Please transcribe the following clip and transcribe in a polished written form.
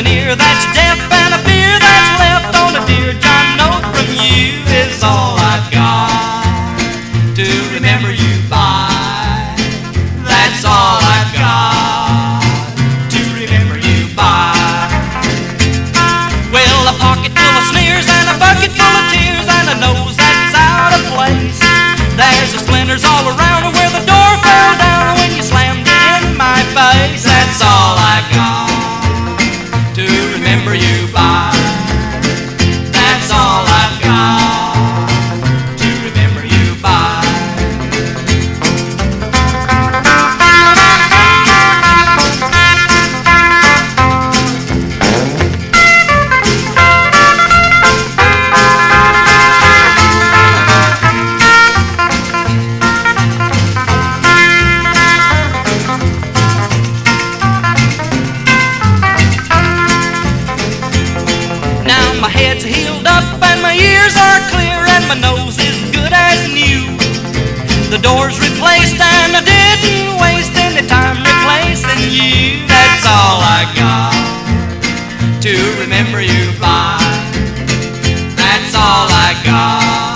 an ear that's deaf and a beer that's left on a dear John note from you is all I've got to remember you by. That's all I've got to remember you by. Well, a pocket full of sneers and a bucket full of tears and a nose that's out of place. There's the splinters all around where the door fell down when you slammed it in my face. That's all I've got to remember you by. That's all I've got to remember you by. My head's healed up and my ears are clear and my nose is good as new. The door's replaced and I didn't waste any time replacing you. That's all I got to remember you by. That's all I got